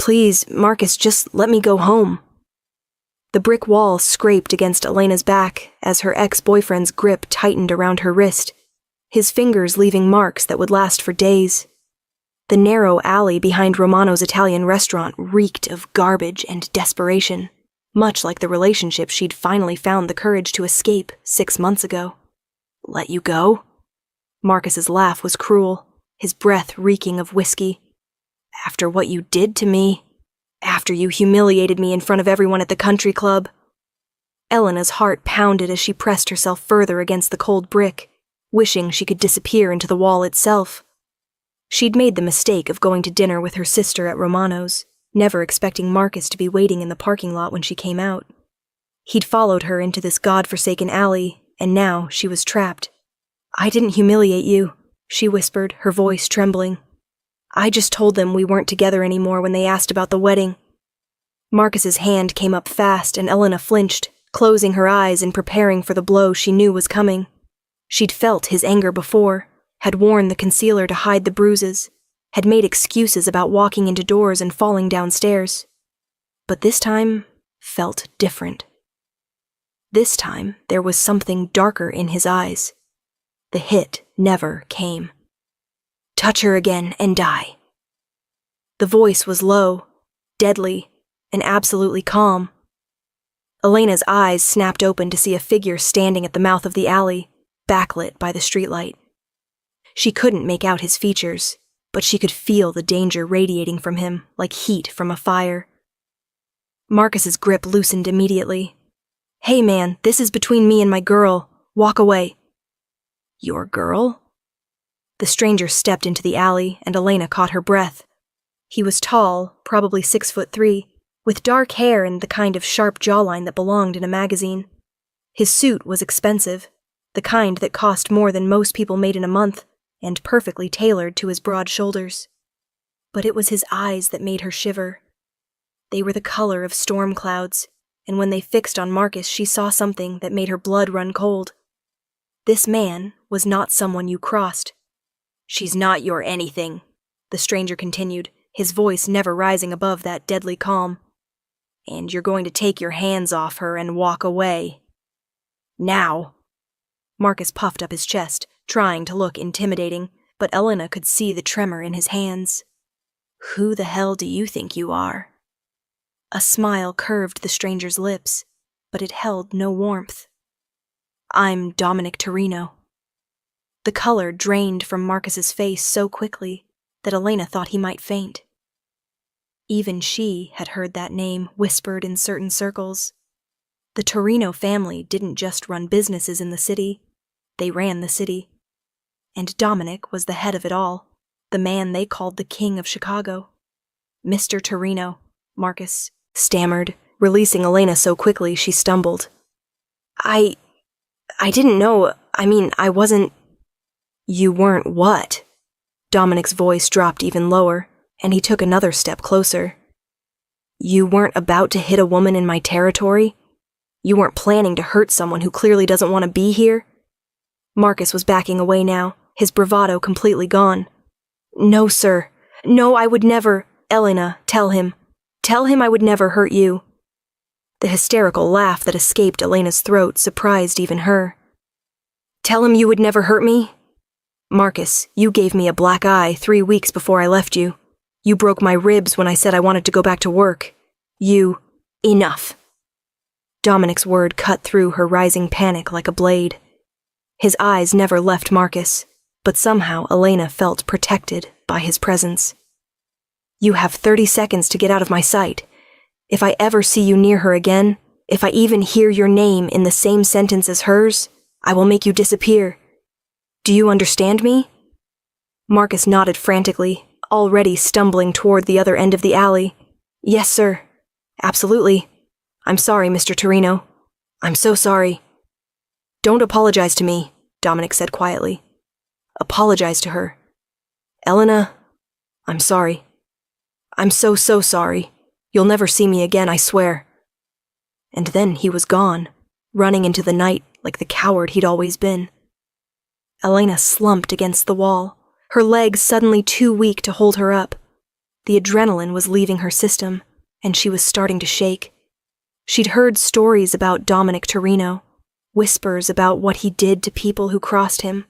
Please, Marcus, just let me go home. The brick wall scraped against Elena's back as her ex-boyfriend's grip tightened around her wrist, his fingers leaving marks that would last for days. The narrow alley behind Romano's Italian restaurant reeked of garbage and desperation, much like the relationship she'd finally found the courage to escape 6 months ago. Let you go? Marcus's laugh was cruel, his breath reeking of whiskey. After what you did to me? After you humiliated me in front of everyone at the country club? Elena's heart pounded as she pressed herself further against the cold brick, wishing she could disappear into the wall itself. She'd made the mistake of going to dinner with her sister at Romano's, never expecting Marcus to be waiting in the parking lot when she came out. He'd followed her into this godforsaken alley, and now she was trapped. I didn't humiliate you, she whispered, her voice trembling. I just told them we weren't together anymore when they asked about the wedding. Marcus's hand came up fast and Elena flinched, closing her eyes and preparing for the blow she knew was coming. She'd felt his anger before, had worn the concealer to hide the bruises, had made excuses about walking into doors and falling downstairs. But this time felt different. This time there was something darker in his eyes. The hit never came. Touch her again and die. The voice was low, deadly, and absolutely calm. Elena's eyes snapped open to see a figure standing at the mouth of the alley, backlit by the streetlight. She couldn't make out his features, but she could feel the danger radiating from him like heat from a fire. Marcus's grip loosened immediately. Hey man, this is between me and my girl. Walk away. Your girl? The stranger stepped into the alley, and Elena caught her breath. He was tall, probably 6'3", with dark hair and the kind of sharp jawline that belonged in a magazine. His suit was expensive, the kind that cost more than most people made in a month, and perfectly tailored to his broad shoulders. But it was his eyes that made her shiver. They were the color of storm clouds, and when they fixed on Marcus, she saw something that made her blood run cold. This man was not someone you crossed. She's not your anything, the stranger continued, his voice never rising above that deadly calm. And you're going to take your hands off her and walk away. Now. Marcus puffed up his chest, trying to look intimidating, but Elena could see the tremor in his hands. Who the hell do you think you are? A smile curved the stranger's lips, but it held no warmth. I'm Dominic Torino. The color drained from Marcus's face so quickly that Elena thought he might faint. Even she had heard that name whispered in certain circles. The Torino family didn't just run businesses in the city, they ran the city. And Dominic was the head of it all, the man they called the King of Chicago. Mr. Torino, Marcus stammered, releasing Elena so quickly she stumbled. I didn't know, I wasn't... You weren't what? Dominic's voice dropped even lower, and he took another step closer. You weren't about to hit a woman in my territory? You weren't planning to hurt someone who clearly doesn't want to be here? Marcus was backing away now, his bravado completely gone. No, sir. No, I would never. Elena, tell him. Tell him I would never hurt you. The hysterical laugh that escaped Elena's throat surprised even her. Tell him you would never hurt me? Marcus, you gave me a black eye 3 weeks before I left you. You broke my ribs when I said I wanted to go back to work. Enough. Dominic's word cut through her rising panic like a blade. His eyes never left Marcus, but somehow Elena felt protected by his presence. You have 30 seconds to get out of my sight. If I ever see you near her again, if I even hear your name in the same sentence as hers, I will make you disappear. Do you understand me? Marcus nodded frantically, already stumbling toward the other end of the alley. Yes, sir. Absolutely. I'm sorry, Mr. Torino. I'm so sorry. Don't apologize to me, Dominic said quietly. Apologize to her. Elena, I'm sorry. I'm so sorry. You'll never see me again, I swear. And then he was gone, running into the night like the coward he'd always been. Elena slumped against the wall, her legs suddenly too weak to hold her up. The adrenaline was leaving her system, and she was starting to shake. She'd heard stories about Dominic Torino, whispers about what he did to people who crossed him.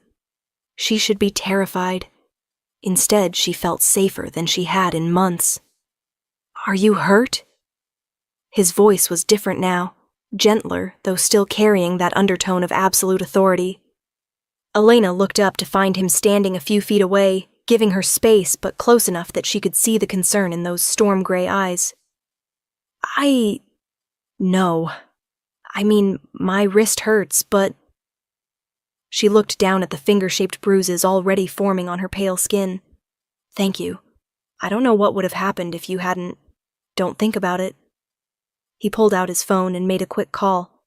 She should be terrified. Instead, she felt safer than she had in months. "Are you hurt?" His voice was different now, gentler, though still carrying that undertone of absolute authority. Elena looked up to find him standing a few feet away, giving her space but close enough that she could see the concern in those storm-gray eyes. No. I mean, my wrist hurts, but..." She looked down at the finger-shaped bruises already forming on her pale skin. "Thank you. I don't know what would have happened if you hadn't... Don't think about it." He pulled out his phone and made a quick call.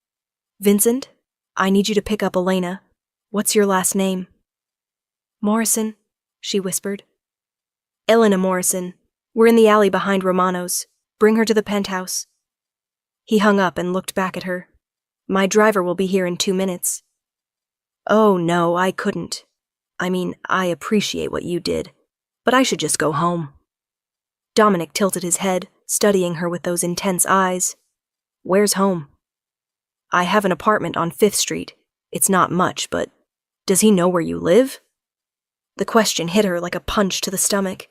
"Vincent, I need you to pick up Elena. What's your last name?" "Morrison," she whispered. "Elena Morrison. We're in the alley behind Romano's. Bring her to the penthouse." He hung up and looked back at her. "My driver will be here in 2 minutes." "Oh, no, I couldn't. I mean, I appreciate what you did, but I should just go home." Dominic tilted his head, studying her with those intense eyes. "Where's home?" "I have an apartment on 5th Street. It's not much, but does he know where you live?" The question hit her like a punch to the stomach.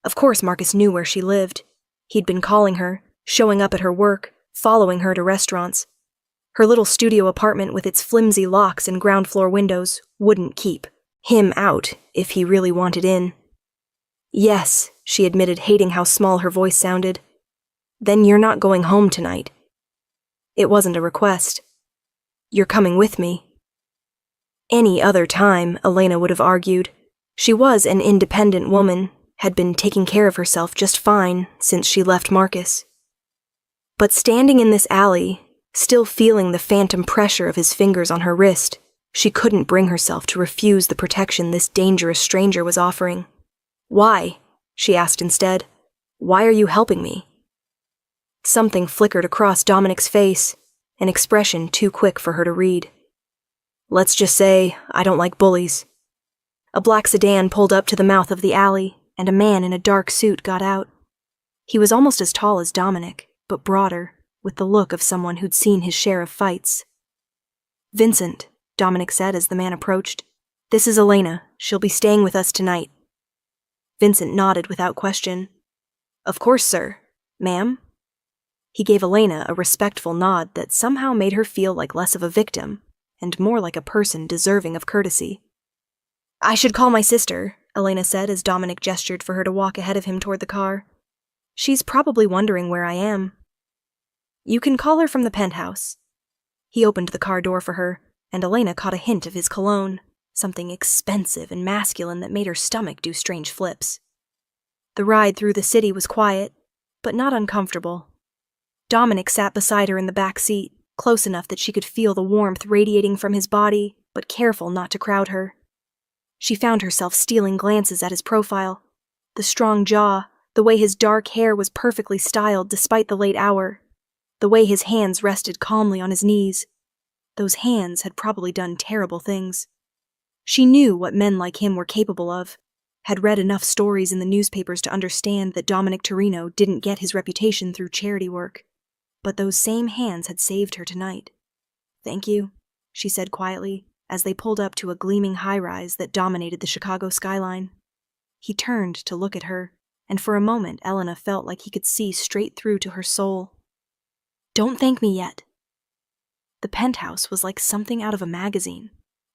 Of course Marcus knew where she lived. He'd been calling her, showing up at her work, following her to restaurants. Her little studio apartment with its flimsy locks and ground-floor windows wouldn't keep him out if he really wanted in. "Yes," she admitted, hating how small her voice sounded. "Then you're not going home tonight." It wasn't a request. "You're coming with me." Any other time, Elena would have argued. She was an independent woman, had been taking care of herself just fine since she left Marcus. But standing in this alley, still feeling the phantom pressure of his fingers on her wrist, she couldn't bring herself to refuse the protection this dangerous stranger was offering. "Why?" she asked instead. "Why are you helping me?" Something flickered across Dominic's face, an expression too quick for her to read. "Let's just say I don't like bullies." A black sedan pulled up to the mouth of the alley, and a man in a dark suit got out. He was almost as tall as Dominic, but broader, with the look of someone who'd seen his share of fights. "Vincent," Dominic said as the man approached. "This is Elena. She'll be staying with us tonight." Vincent nodded without question. "Of course, sir. Ma'am?" He gave Elena a respectful nod that somehow made her feel like less of a victim, and more like a person deserving of courtesy. "I should call my sister," Elena said as Dominic gestured for her to walk ahead of him toward the car. "She's probably wondering where I am." "You can call her from the penthouse." He opened the car door for her, and Elena caught a hint of his cologne, something expensive and masculine that made her stomach do strange flips. The ride through the city was quiet, but not uncomfortable. Dominic sat beside her in the back seat, close enough that she could feel the warmth radiating from his body, but careful not to crowd her. She found herself stealing glances at his profile. The strong jaw, the way his dark hair was perfectly styled despite the late hour, the way his hands rested calmly on his knees. Those hands had probably done terrible things. She knew what men like him were capable of, had read enough stories in the newspapers to understand that Dominic Torino didn't get his reputation through charity work. But those same hands had saved her tonight. "Thank you," she said quietly, as they pulled up to a gleaming high-rise that dominated the Chicago skyline. He turned to look at her, and for a moment Elena felt like he could see straight through to her soul. "Don't thank me yet." The penthouse was like something out of a magazine.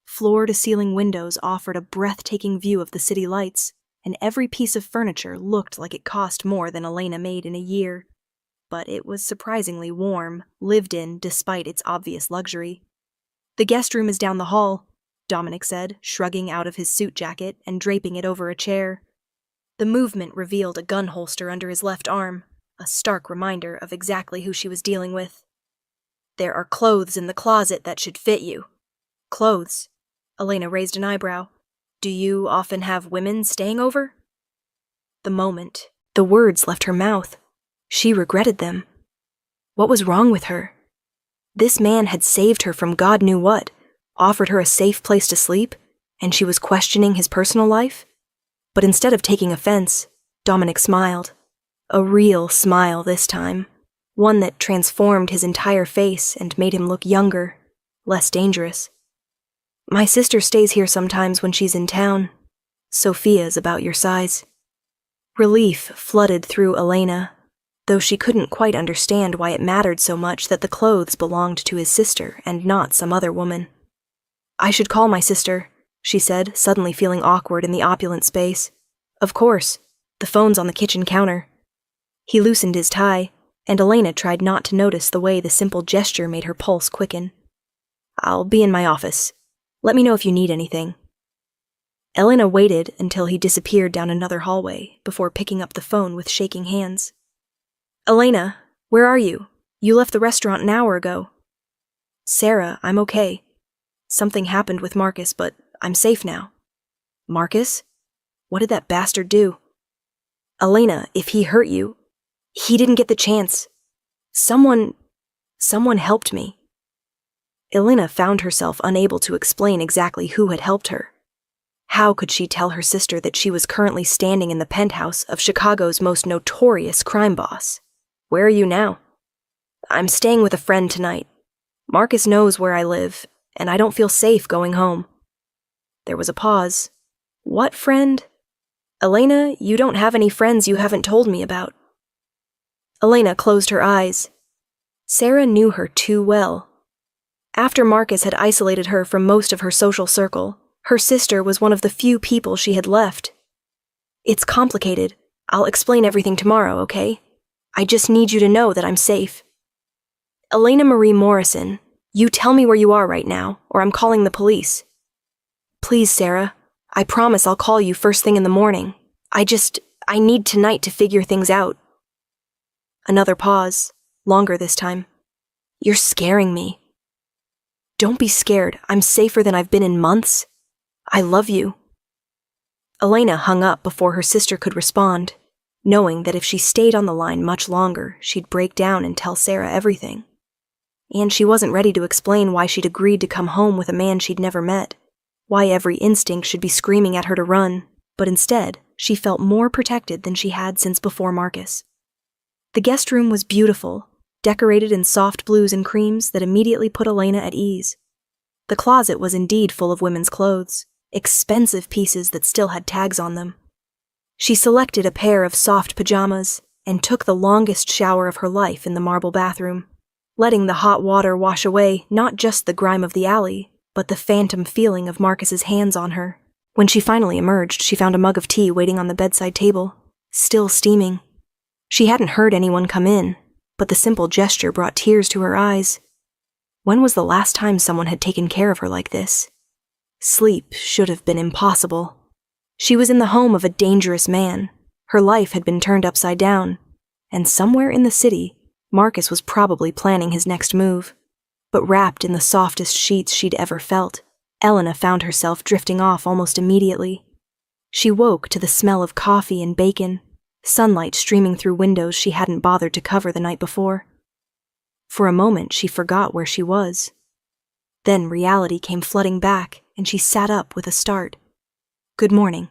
Floor-to-ceiling windows offered a breathtaking view of the city lights, and every piece of furniture looked like it cost more than Elena made in a year. But it was surprisingly warm, lived in despite its obvious luxury. "The guest room is down the hall," Dominic said, shrugging out of his suit jacket and draping it over a chair. The movement revealed a gun holster under his left arm, a stark reminder of exactly who she was dealing with. "There are clothes in the closet that should fit you." "Clothes?" Elena raised an eyebrow. "Do you often have women staying over?" The words left her mouth. She regretted them. What was wrong with her? This man had saved her from God knew what, offered her a safe place to sleep, and she was questioning his personal life? But instead of taking offense, Dominic smiled. A real smile this time. One that transformed his entire face and made him look younger, less dangerous. My sister stays here sometimes when she's in town. Sophia's about your size. Relief flooded through Elena, though she couldn't quite understand why it mattered so much that the clothes belonged to his sister and not some other woman. I should call my sister, she said, suddenly feeling awkward in the opulent space. Of course. The phone's on the kitchen counter. He loosened his tie, and Elena tried not to notice the way the simple gesture made her pulse quicken. I'll be in my office. Let me know if you need anything. Elena waited until he disappeared down another hallway before picking up the phone with shaking hands. Elena, where are you? You left the restaurant an hour ago. Sarah, I'm okay. Something happened with Marcus, but I'm safe now. Marcus? What did that bastard do? Elena, if he hurt you, he didn't get the chance. Someone helped me. Elena found herself unable to explain exactly who had helped her. How could she tell her sister that she was currently standing in the penthouse of Chicago's most notorious crime boss? Where are you now? I'm staying with a friend tonight. Marcus knows where I live, and I don't feel safe going home. There was a pause. What friend? Elena, you don't have any friends you haven't told me about. Elena closed her eyes. Sarah knew her too well. After Marcus had isolated her from most of her social circle, her sister was one of the few people she had left. It's complicated. I'll explain everything tomorrow, okay? I just need you to know that I'm safe. Elena Marie Morrison, you tell me where you are right now, or I'm calling the police. Please, Sarah. I promise I'll call you first thing in the morning. I need tonight to figure things out. Another pause, longer this time. You're scaring me. Don't be scared. I'm safer than I've been in months. I love you. Elena hung up before her sister could respond, knowing that if she stayed on the line much longer, she'd break down and tell Sarah everything. And she wasn't ready to explain why she'd agreed to come home with a man she'd never met, why every instinct should be screaming at her to run, but instead, she felt more protected than she had since before Marcus. The guest room was beautiful, decorated in soft blues and creams that immediately put Elena at ease. The closet was indeed full of women's clothes, expensive pieces that still had tags on them. She selected a pair of soft pajamas and took the longest shower of her life in the marble bathroom, letting the hot water wash away not just the grime of the alley, but the phantom feeling of Marcus's hands on her. When she finally emerged, she found a mug of tea waiting on the bedside table, still steaming. She hadn't heard anyone come in, but the simple gesture brought tears to her eyes. When was the last time someone had taken care of her like this? Sleep should have been impossible. She was in the home of a dangerous man. Her life had been turned upside down, and somewhere in the city, Marcus was probably planning his next move. But wrapped in the softest sheets she'd ever felt, Elena found herself drifting off almost immediately. She woke to the smell of coffee and bacon, sunlight streaming through windows she hadn't bothered to cover the night before. For a moment, she forgot where she was. Then reality came flooding back, and she sat up with a start. Good morning.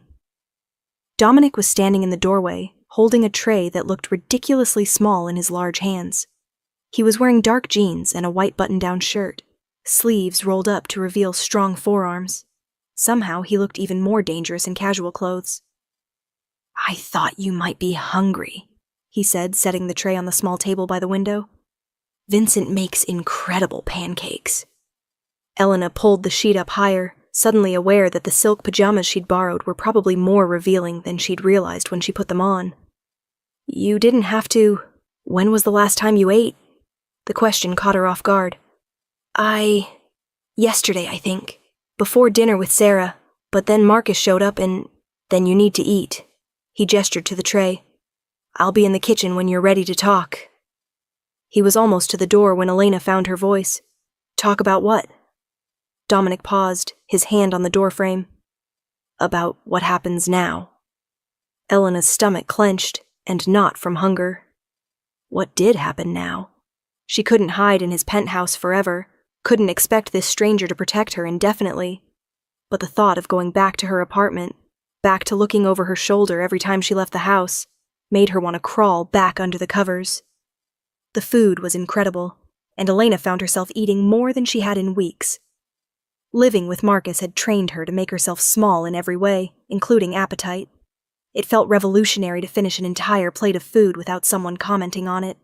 Dominic was standing in the doorway, holding a tray that looked ridiculously small in his large hands. He was wearing dark jeans and a white button-down shirt, sleeves rolled up to reveal strong forearms. Somehow he looked even more dangerous in casual clothes. I thought you might be hungry, he said, setting the tray on the small table by the window. Vincent makes incredible pancakes. Elena pulled the sheet up higher, suddenly aware that the silk pajamas she'd borrowed were probably more revealing than she'd realized when she put them on. You didn't have to. When was the last time you ate? The question caught her off guard. Yesterday, I think. Before dinner with Sarah, but then Marcus showed up and then you need to eat. He gestured to the tray. I'll be in the kitchen when you're ready to talk. He was almost to the door when Elena found her voice. Talk about what? Dominic paused, his hand on the doorframe. About what happens now. Elena's stomach clenched, and not from hunger. What did happen now? She couldn't hide in his penthouse forever, couldn't expect this stranger to protect her indefinitely. But the thought of going back to her apartment, back to looking over her shoulder every time she left the house, made her want to crawl back under the covers. The food was incredible, and Elena found herself eating more than she had in weeks. Living with Marcus had trained her to make herself small in every way, including appetite. It felt revolutionary to finish an entire plate of food without someone commenting on it.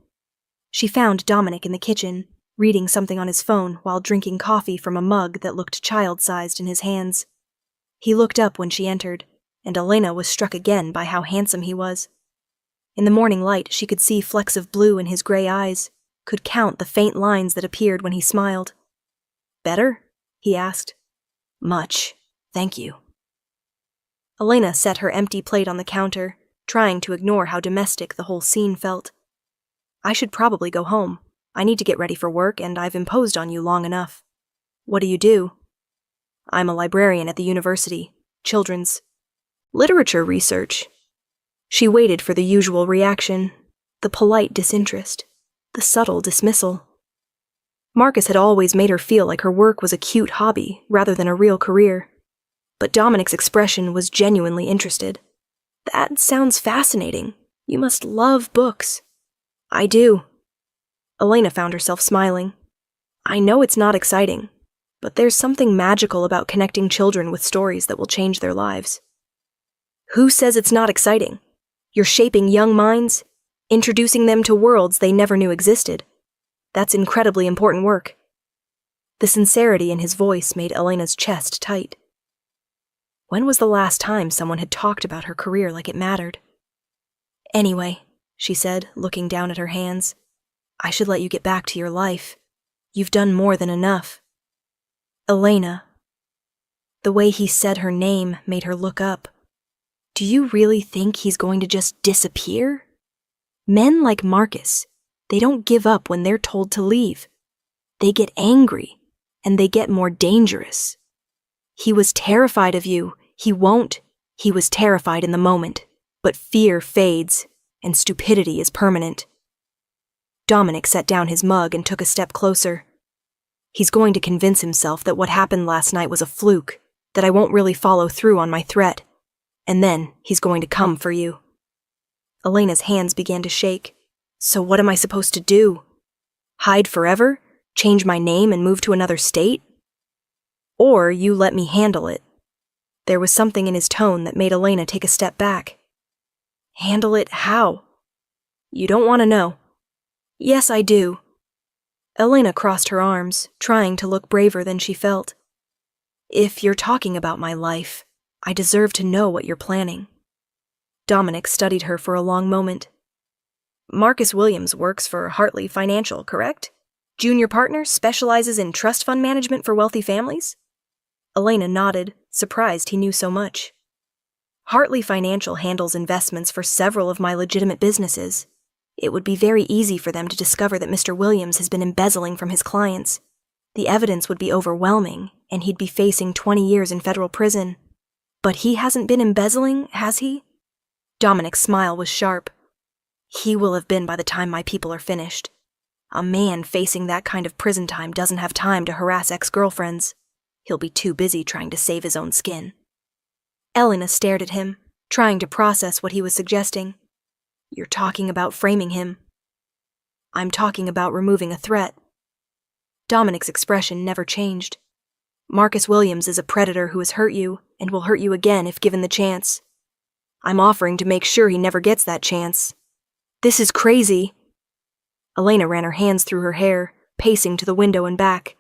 She found Dominic in the kitchen, reading something on his phone while drinking coffee from a mug that looked child-sized in his hands. He looked up when she entered, and Elena was struck again by how handsome he was. In the morning light, she could see flecks of blue in his gray eyes, could count the faint lines that appeared when he smiled. "Better?" he asked. "Much, thank you." Elena set her empty plate on the counter, trying to ignore how domestic the whole scene felt. "I should probably go home. I need to get ready for work, and I've imposed on you long enough." "What do you do?" "I'm a librarian at the university. Children's literature research." She waited for the usual reaction, the polite disinterest, the subtle dismissal. Marcus had always made her feel like her work was a cute hobby rather than a real career. But Dominic's expression was genuinely interested. "That sounds fascinating. You must love books." "I do." Elena found herself smiling. "I know it's not exciting, but there's something magical about connecting children with stories that will change their lives." "Who says it's not exciting? You're shaping young minds, introducing them to worlds they never knew existed. That's incredibly important work." The sincerity in his voice made Elena's chest tight. When was the last time someone had talked about her career like it mattered? "Anyway," she said, looking down at her hands, "I should let you get back to your life. You've done more than enough." "Elena." The way he said her name made her look up. "Do you really think he's going to just disappear? Men like Marcus, they don't give up when they're told to leave. They get angry, and they get more dangerous. He was terrified of you. He was terrified in the moment, but fear fades, and stupidity is permanent." Dominic set down his mug and took a step closer. "He's going to convince himself that what happened last night was a fluke, that I won't really follow through on my threat. And then he's going to come for you." Elena's hands began to shake. "So what am I supposed to do? Hide forever? Change my name and move to another state? Or you let me handle it?" There was something in his tone that made Elena take a step back. "Handle it how?" "You don't want to know." "Yes, I do." Elena crossed her arms, trying to look braver than she felt. "If you're talking about my life, I deserve to know what you're planning." Dominic studied her for a long moment. "Marcus Williams works for Hartley Financial, correct? Junior partner, specializes in trust fund management for wealthy families?" Elena nodded, surprised he knew so much. "Hartley Financial handles investments for several of my legitimate businesses. It would be very easy for them to discover that Mr. Williams has been embezzling from his clients. The evidence would be overwhelming, and he'd be facing 20 years in federal prison. But he hasn't been embezzling, has he?" Dominic's smile was sharp. "He will have been by the time my people are finished. A man facing that kind of prison time doesn't have time to harass ex-girlfriends. He'll be too busy trying to save his own skin." Elena stared at him, trying to process what he was suggesting. "You're talking about framing him." "I'm talking about removing a threat." Dominic's expression never changed. "Marcus Williams is a predator who has hurt you, and will hurt you again if given the chance. I'm offering to make sure he never gets that chance." "This is crazy." Elena ran her hands through her hair, pacing to the window and back.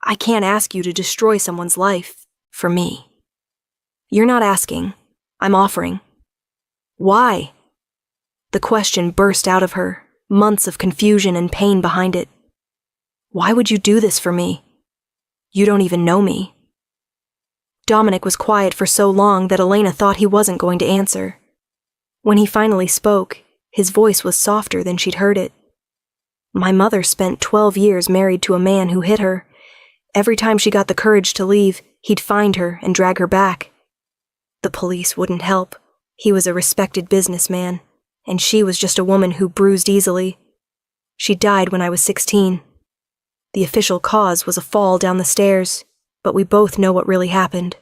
"I can't ask you to destroy someone's life, for me." "You're not asking. I'm offering." "Why?" The question burst out of her, months of confusion and pain behind it. "Why would you do this for me? You don't even know me." Dominic was quiet for so long that Elena thought he wasn't going to answer. When he finally spoke, his voice was softer than she'd heard it. "My mother spent 12 years married to a man who hit her. Every time she got the courage to leave, he'd find her and drag her back. The police wouldn't help. He was a respected businessman, and she was just a woman who bruised easily. She died when I was 16. The official cause was a fall down the stairs, but we both know what really happened."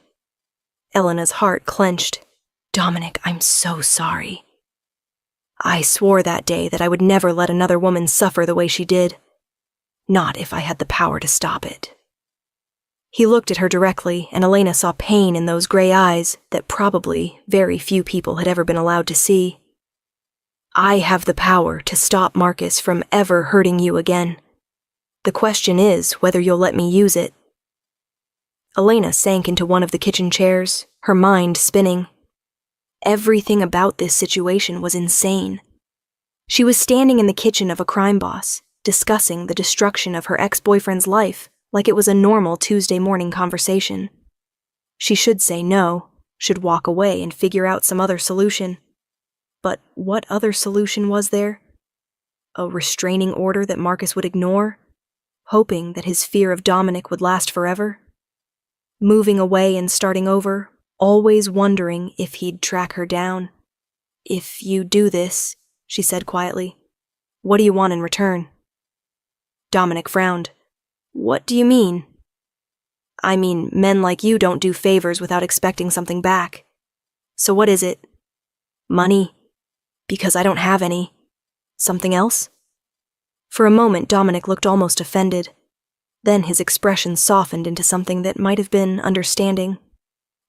Elena's heart clenched. Dominic, I'm so sorry. I swore that day that I would never let another woman suffer the way she did. Not if I had the power to stop it. He looked at her directly, and Elena saw pain in those gray eyes that probably very few people had ever been allowed to see. I have the power to stop Marcus from ever hurting you again. The question is whether you'll let me use it. Elena sank into one of the kitchen chairs, her mind spinning. Everything about this situation was insane. She was standing in the kitchen of a crime boss, discussing the destruction of her ex-boyfriend's life like it was a normal Tuesday morning conversation. She should say no, should walk away and figure out some other solution. But what other solution was there? A restraining order that Marcus would ignore, hoping that his fear of Dominic would last forever? Moving away and starting over, always wondering if he'd track her down. If you do this, she said quietly, what do you want in return? Dominic frowned. What do you mean? I mean, men like you don't do favors without expecting something back. So what is it? Money. Because I don't have any. Something else? For a moment, Dominic looked almost offended. Then his expression softened into something that might have been understanding.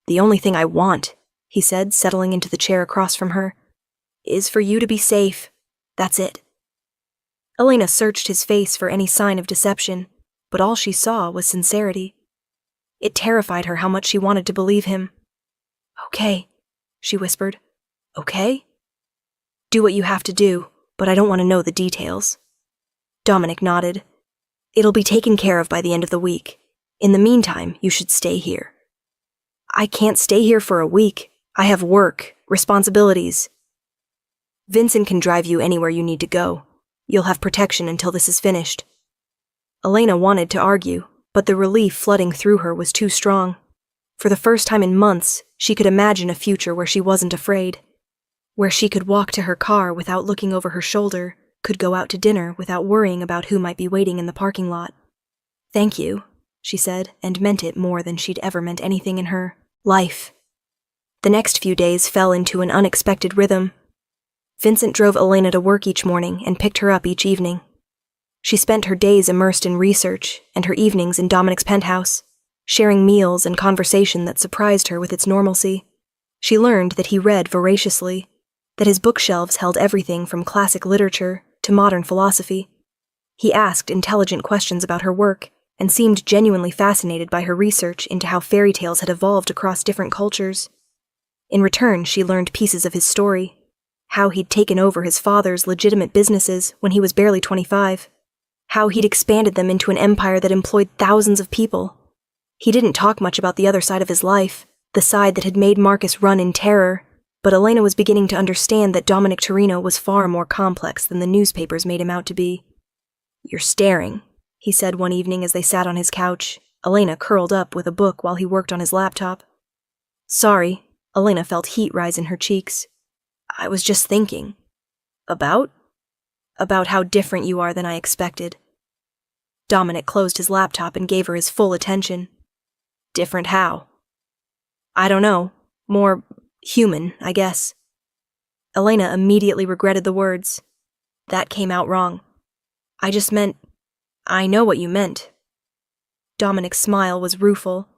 The only thing I want, he said, settling into the chair across from her, is for you to be safe. That's it. Elena searched his face for any sign of deception, but all she saw was sincerity. It terrified her how much she wanted to believe him. Okay, she whispered. Okay? Do what you have to do, but I don't want to know the details. Dominic nodded. It'll be taken care of by the end of the week. In the meantime, you should stay here. I can't stay here for a week. I have work, responsibilities. Vincent can drive you anywhere you need to go. You'll have protection until this is finished. Elena wanted to argue, but the relief flooding through her was too strong. For the first time in months, she could imagine a future where she wasn't afraid. Where she could walk to her car without looking over her shoulder, could go out to dinner without worrying about who might be waiting in the parking lot. Thank you, she said, and meant it more than she'd ever meant anything in her life. The next few days fell into an unexpected rhythm. Vincent drove Elena to work each morning and picked her up each evening. She spent her days immersed in research and her evenings in Dominic's penthouse, sharing meals and conversation that surprised her with its normalcy. She learned that he read voraciously, that his bookshelves held everything from classic literature to modern philosophy. He asked intelligent questions about her work and seemed genuinely fascinated by her research into how fairy tales had evolved across different cultures. In return, she learned pieces of his story, how he'd taken over his father's legitimate businesses when he was barely 25, how he'd expanded them into an empire that employed thousands of people. He didn't talk much about the other side of his life, the side that had made Marcus run in terror, but Elena was beginning to understand that Dominic Torino was far more complex than the newspapers made him out to be. You're staring, he said one evening as they sat on his couch, Elena curled up with a book while he worked on his laptop. Sorry, Elena felt heat rise in her cheeks. I was just thinking. About? About how different you are than I expected. Dominic closed his laptop and gave her his full attention. Different how? I don't know. More human, I guess. Elena immediately regretted the words. That came out wrong. I just meant, I know what you meant. Dominic's smile was rueful.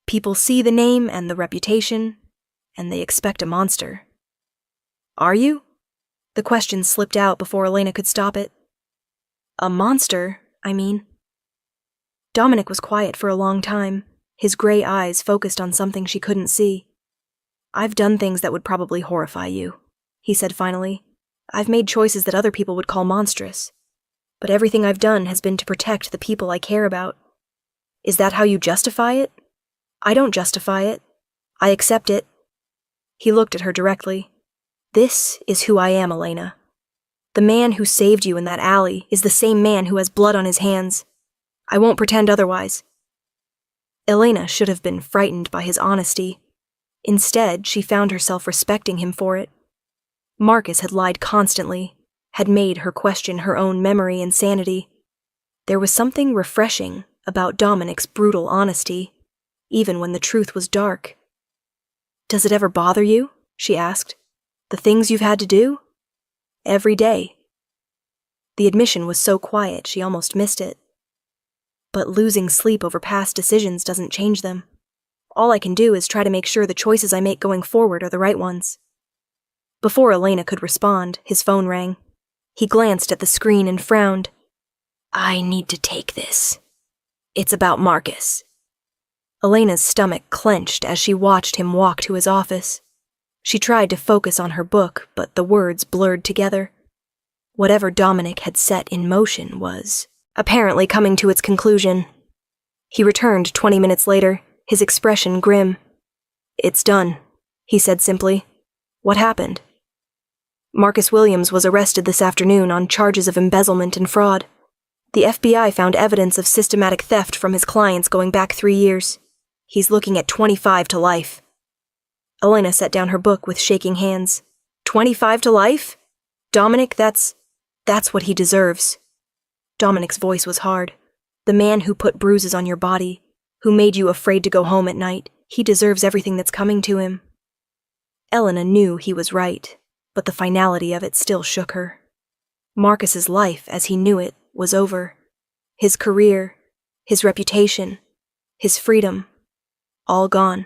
People see the name and the reputation, and they expect a monster. Are you? The question slipped out before Elena could stop it. A monster, I mean. Dominic was quiet for a long time, his gray eyes focused on something she couldn't see. I've done things that would probably horrify you, he said finally. I've made choices that other people would call monstrous. But everything I've done has been to protect the people I care about. Is that how you justify it? I don't justify it. I accept it. He looked at her directly. This is who I am, Elena. The man who saved you in that alley is the same man who has blood on his hands. I won't pretend otherwise. Elena should have been frightened by his honesty. Instead, she found herself respecting him for it. Marcus had lied constantly, had made her question her own memory and sanity. There was something refreshing about Dominic's brutal honesty, even when the truth was dark. Does it ever bother you? she asked. The things you've had to do? Every day. The admission was so quiet she almost missed it. But losing sleep over past decisions doesn't change them. All I can do is try to make sure the choices I make going forward are the right ones. Before Elena could respond, his phone rang. He glanced at the screen and frowned. I need to take this. It's about Marcus. Elena's stomach clenched as she watched him walk to his office. She tried to focus on her book, but the words blurred together. Whatever Dominic had set in motion was apparently coming to its conclusion. He returned 20 minutes later, his expression grim. It's done, he said simply. What happened? Marcus Williams was arrested this afternoon on charges of embezzlement and fraud. The FBI found evidence of systematic theft from his clients going back 3 years. He's looking at 25 to life. Elena set down her book with shaking hands. 25 to life? Dominic, that's what he deserves. Dominic's voice was hard. The man who put bruises on your body, who made you afraid to go home at night, he deserves everything that's coming to him. Elena knew he was right, but the finality of it still shook her. Marcus's life, as he knew it, was over. His career, his reputation, his freedom, all gone.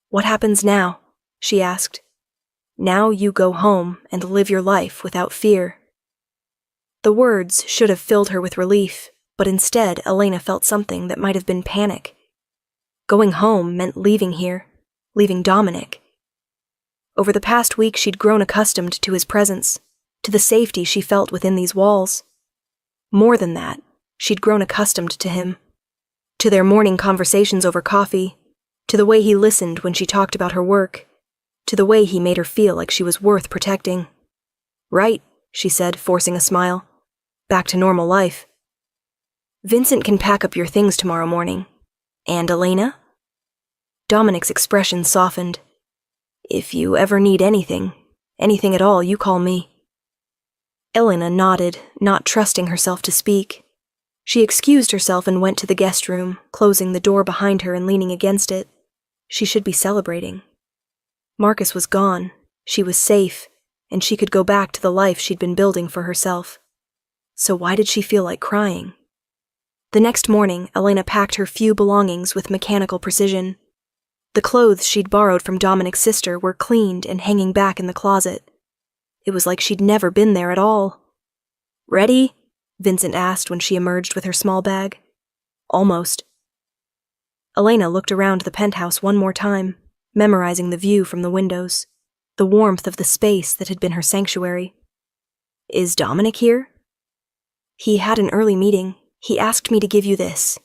What happens now? She asked. Now you go home and live your life without fear. The words should have filled her with relief, but instead Elena felt something that might have been panic. Going home meant leaving here, leaving Dominic. Over the past week she'd grown accustomed to his presence, to the safety she felt within these walls. More than that, she'd grown accustomed to him, to their morning conversations over coffee, to the way he listened when she talked about her work, to the way he made her feel like she was worth protecting. Right, she said, forcing a smile. Back to normal life. Vincent can pack up your things tomorrow morning. And Elena? Dominic's expression softened. If you ever need anything at all, you call me. Elena nodded, not trusting herself to speak. She excused herself and went to the guest room, closing the door behind her and leaning against it. She should be celebrating. Marcus was gone, she was safe, and she could go back to the life she'd been building for herself. So why did she feel like crying? The next morning, Elena packed her few belongings with mechanical precision. The clothes she'd borrowed from Dominic's sister were cleaned and hanging back in the closet. It was like she'd never been there at all. Ready? Vincent asked when she emerged with her small bag. Almost. Elena looked around the penthouse one more time, memorizing the view from the windows, the warmth of the space that had been her sanctuary. Is Dominic here? He had an early meeting. He asked me to give you this.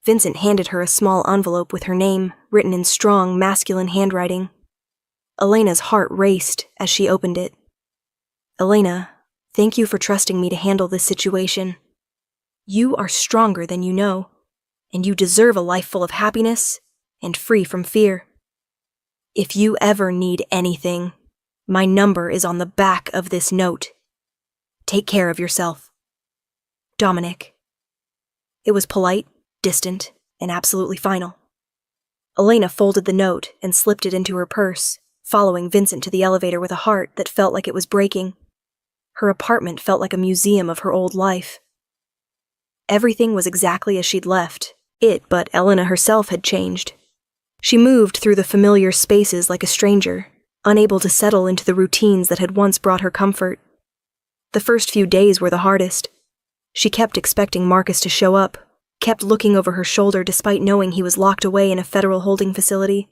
Vincent handed her a small envelope with her name, written in strong, masculine handwriting. Elena's heart raced as she opened it. Elena, thank you for trusting me to handle this situation. You are stronger than you know, and you deserve a life full of happiness and free from fear. If you ever need anything, my number is on the back of this note. Take care of yourself. Dominic. It was polite, distant, and absolutely final. Elena folded the note and slipped it into her purse, following Vincent to the elevator with a heart that felt like it was breaking. Her apartment felt like a museum of her old life. Everything was exactly as she'd left. But Elena herself had changed. She moved through the familiar spaces like a stranger, unable to settle into the routines that had once brought her comfort. The first few days were the hardest. She kept expecting Marcus to show up, kept looking over her shoulder despite knowing he was locked away in a federal holding facility.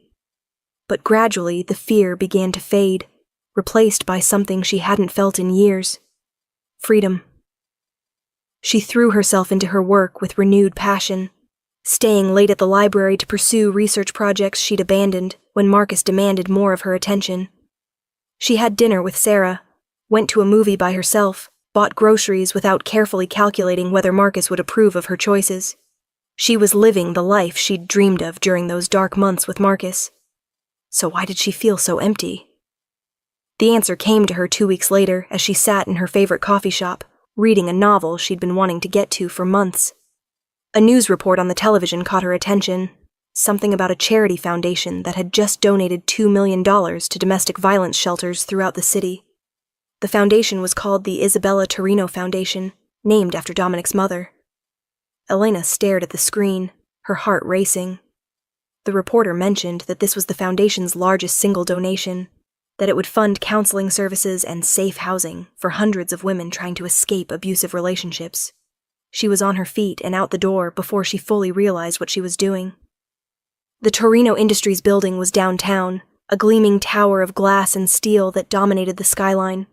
But gradually the fear began to fade, replaced by something she hadn't felt in years. Freedom. She threw herself into her work with renewed passion, staying late at the library to pursue research projects she'd abandoned when Marcus demanded more of her attention. She had dinner with Sarah, went to a movie by herself, bought groceries without carefully calculating whether Marcus would approve of her choices. She was living the life she'd dreamed of during those dark months with Marcus. So why did she feel so empty? The answer came to her 2 weeks later as she sat in her favorite coffee shop, reading a novel she'd been wanting to get to for months. A news report on the television caught her attention. something about a charity foundation that had just donated $2 million to domestic violence shelters throughout the city. The foundation was called the Isabella Torino Foundation, named after Dominic's mother. Elena stared at the screen, her heart racing. The reporter mentioned that this was the foundation's largest single donation, that it would fund counseling services and safe housing for hundreds of women trying to escape abusive relationships. She was on her feet and out the door before she fully realized what she was doing. The Torino Industries building was downtown, a gleaming tower of glass and steel that dominated the skyline.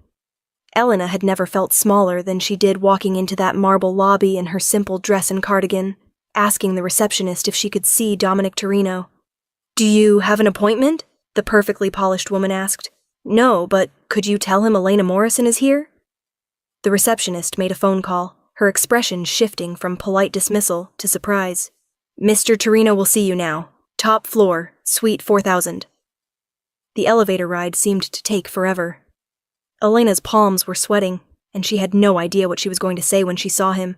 Elena had never felt smaller than she did walking into that marble lobby in her simple dress and cardigan, asking the receptionist if she could see Dominic Torino. "Do you have an appointment?" the perfectly polished woman asked. "No, but could you tell him Elena Morrison is here?" The receptionist made a phone call, her expression shifting from polite dismissal to surprise. "Mr. Torino will see you now. Top floor, suite 4000. The elevator ride seemed to take forever. Elena's palms were sweating, and she had no idea what she was going to say when she saw him.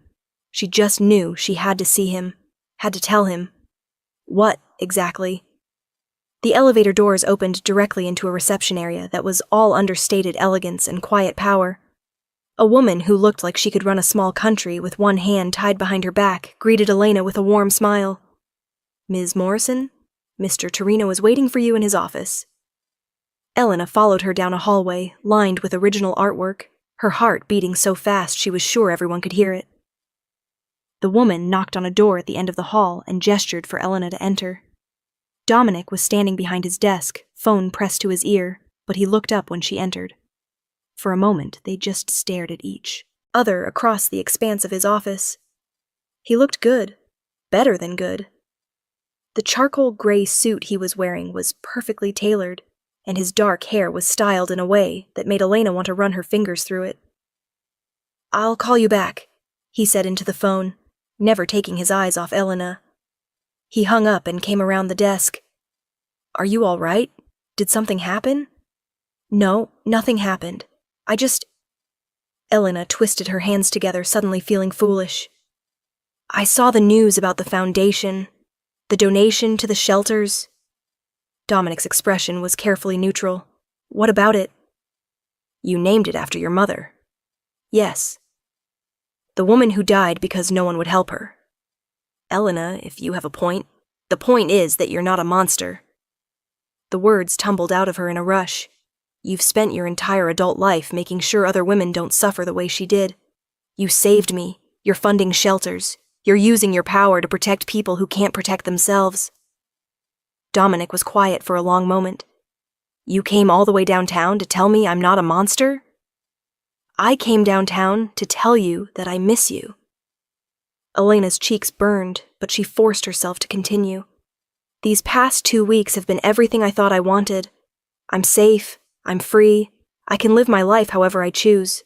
She just knew she had to see him, had to tell him. What, exactly? The elevator doors opened directly into a reception area that was all understated elegance and quiet power. A woman who looked like she could run a small country with one hand tied behind her back greeted Elena with a warm smile. "Ms. Morrison, Mr. Torino is waiting for you in his office." Elena followed her down a hallway lined with original artwork, her heart beating so fast she was sure everyone could hear it. The woman knocked on a door at the end of the hall and gestured for Elena to enter. Dominic was standing behind his desk, phone pressed to his ear, but he looked up when she entered. For a moment, they just stared at each other across the expanse of his office. He looked good, better than good. The charcoal gray suit he was wearing was perfectly tailored, and his dark hair was styled in a way that made Elena want to run her fingers through it. "I'll call you back," he said into the phone, never taking his eyes off Elena. He hung up and came around the desk. "Are you all right? Did something happen?" "No, nothing happened. I just—" Elena twisted her hands together, suddenly feeling foolish. "I saw the news about the foundation, the donation to the shelters." Dominic's expression was carefully neutral. "What about it?" "You named it after your mother." "Yes." "The woman who died because no one would help her." "Elena, if you have a point, the point is that you're not a monster." The words tumbled out of her in a rush. "You've spent your entire adult life making sure other women don't suffer the way she did. You saved me. You're funding shelters. You're using your power to protect people who can't protect themselves." Dominic was quiet for a long moment. "You came all the way downtown to tell me I'm not a monster?" "I came downtown to tell you that I miss you." Elena's cheeks burned, but she forced herself to continue. "These past 2 weeks have been everything I thought I wanted. I'm safe, I'm free, I can live my life however I choose.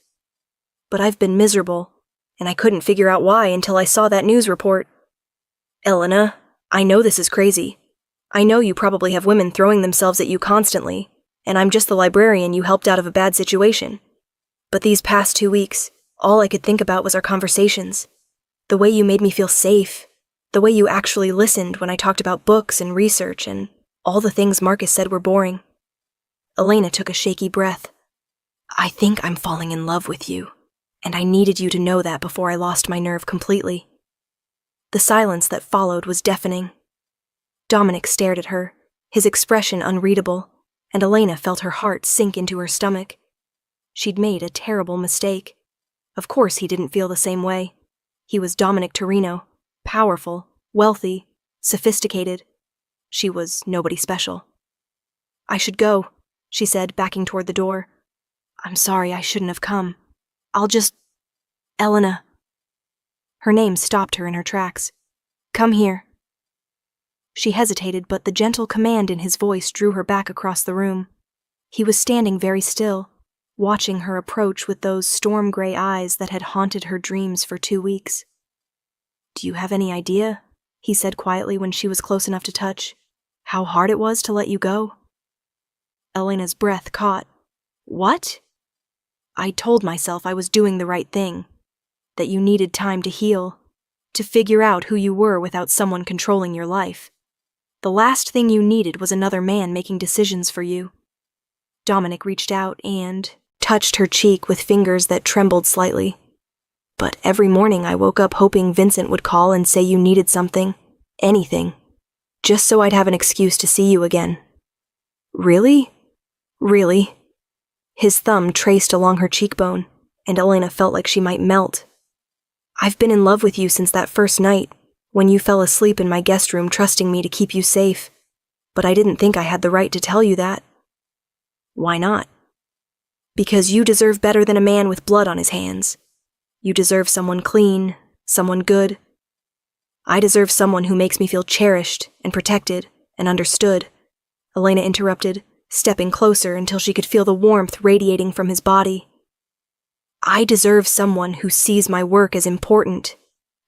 But I've been miserable, and I couldn't figure out why until I saw that news report. Elena, I know this is crazy. I know you probably have women throwing themselves at you constantly, and I'm just the librarian you helped out of a bad situation. But these past 2 weeks, all I could think about was our conversations. The way you made me feel safe. The way you actually listened when I talked about books and research and all the things Marcus said were boring." Elena took a shaky breath. "I think I'm falling in love with you, and I needed you to know that before I lost my nerve completely." The silence that followed was deafening. Dominic stared at her, his expression unreadable, and Elena felt her heart sink into her stomach. She'd made a terrible mistake. Of course he didn't feel the same way. He was Dominic Torino, powerful, wealthy, sophisticated. She was nobody special. "I should go," she said, backing toward the door. "I'm sorry, I shouldn't have come. I'll just— Elena." Her name stopped her in her tracks. "Come here." She hesitated, but the gentle command in his voice drew her back across the room. He was standing very still, watching her approach with those storm-gray eyes that had haunted her dreams for 2 weeks. "Do you have any idea," he said quietly when she was close enough to touch, "how hard it was to let you go?" Elena's breath caught. "What?" "I told myself I was doing the right thing, that you needed time to heal, to figure out who you were without someone controlling your life. The last thing you needed was another man making decisions for you. Dominic reached out and touched her cheek with fingers that trembled slightly. But every morning I woke up hoping Vincent would call and say you needed something, anything, just so I'd have an excuse to see you again. Really? Really? His thumb traced along her cheekbone, and Elena felt like she might melt. I've been in love with you since that first night, when you fell asleep in my guest room trusting me to keep you safe, but I didn't think I had the right to tell you that. Why not? Because you deserve better than a man with blood on his hands. You deserve someone clean, someone good. I deserve someone who makes me feel cherished and protected and understood, Elena interrupted, stepping closer until she could feel the warmth radiating from his body. I deserve someone who sees my work as important,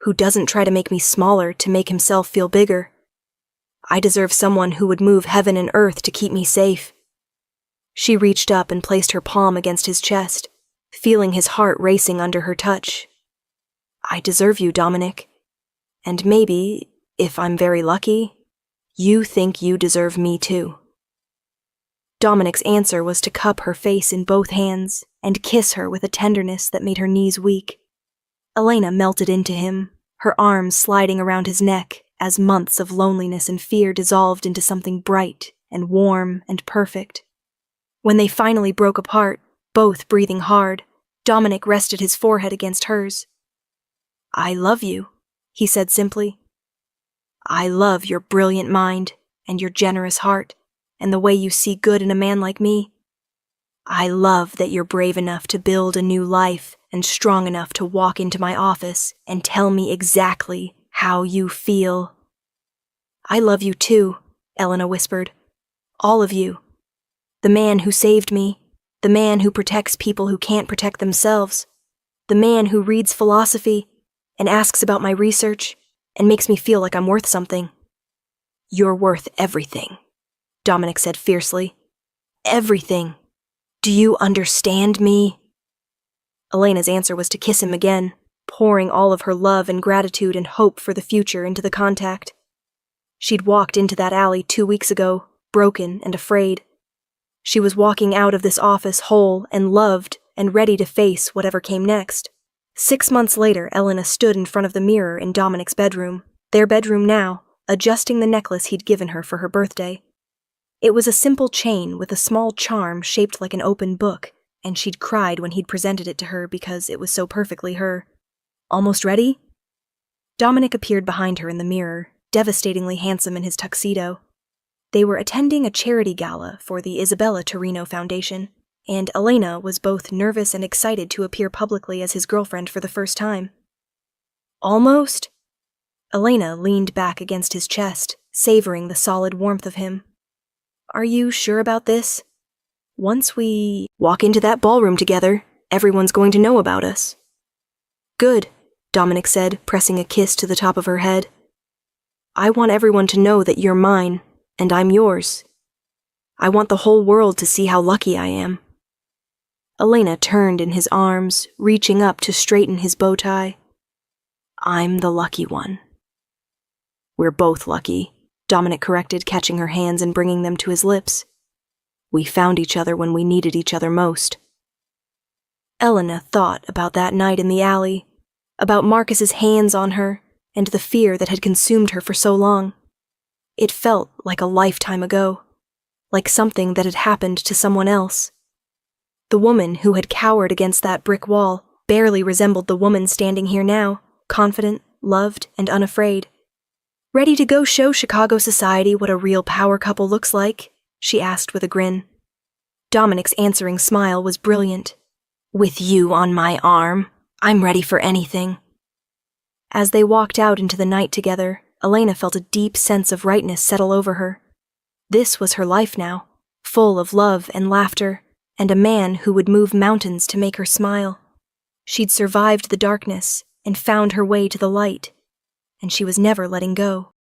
who doesn't try to make me smaller to make himself feel bigger. I deserve someone who would move heaven and earth to keep me safe. She reached up and placed her palm against his chest, feeling his heart racing under her touch. I deserve you, Dominic. And maybe, if I'm very lucky, you think you deserve me too. Dominic's answer was to cup her face in both hands and kiss her with a tenderness that made her knees weak. Elena melted into him, her arms sliding around his neck as months of loneliness and fear dissolved into something bright and warm and perfect. When they finally broke apart, both breathing hard, Dominic rested his forehead against hers. I love you, he said simply. I love your brilliant mind and your generous heart and the way you see good in a man like me. I love that you're brave enough to build a new life and strong enough to walk into my office and tell me exactly how you feel. I love you too, Elena whispered. All of you. The man who saved me, the man who protects people who can't protect themselves, the man who reads philosophy and asks about my research and makes me feel like I'm worth something. You're worth everything, Dominic said fiercely. Everything. Do you understand me? Elena's answer was to kiss him again, pouring all of her love and gratitude and hope for the future into the contact. She'd walked into that alley 2 weeks ago, broken and afraid. She was walking out of this office whole and loved and ready to face whatever came next. 6 months later, Elena stood in front of the mirror in Dominic's bedroom, their bedroom now, adjusting the necklace he'd given her for her birthday. It was a simple chain with a small charm shaped like an open book, and she'd cried when he'd presented it to her because it was so perfectly her. Almost ready? Dominic appeared behind her in the mirror, devastatingly handsome in his tuxedo. They were attending a charity gala for the Isabella Torino Foundation, and Elena was both nervous and excited to appear publicly as his girlfriend for the first time. Almost? Elena leaned back against his chest, savoring the solid warmth of him. Are you sure about this? Once we walk into that ballroom together, everyone's going to know about us. Good, Dominic said, pressing a kiss to the top of her head. I want everyone to know that you're mine, and I'm yours. I want the whole world to see how lucky I am. Elena turned in his arms, reaching up to straighten his bow tie. I'm the lucky one. We're both lucky, Dominic corrected, catching her hands and bringing them to his lips. We found each other when we needed each other most. Elena thought about that night in the alley, about Marcus's hands on her, and the fear that had consumed her for so long. It felt like a lifetime ago, like something that had happened to someone else. The woman who had cowered against that brick wall barely resembled the woman standing here now, confident, loved, and unafraid. Ready to go show Chicago society what a real power couple looks like? She asked with a grin. Dominic's answering smile was brilliant. With you on my arm, I'm ready for anything. As they walked out into the night together, Elena felt a deep sense of rightness settle over her. This was her life now, full of love and laughter, and a man who would move mountains to make her smile. She'd survived the darkness and found her way to the light, and she was never letting go.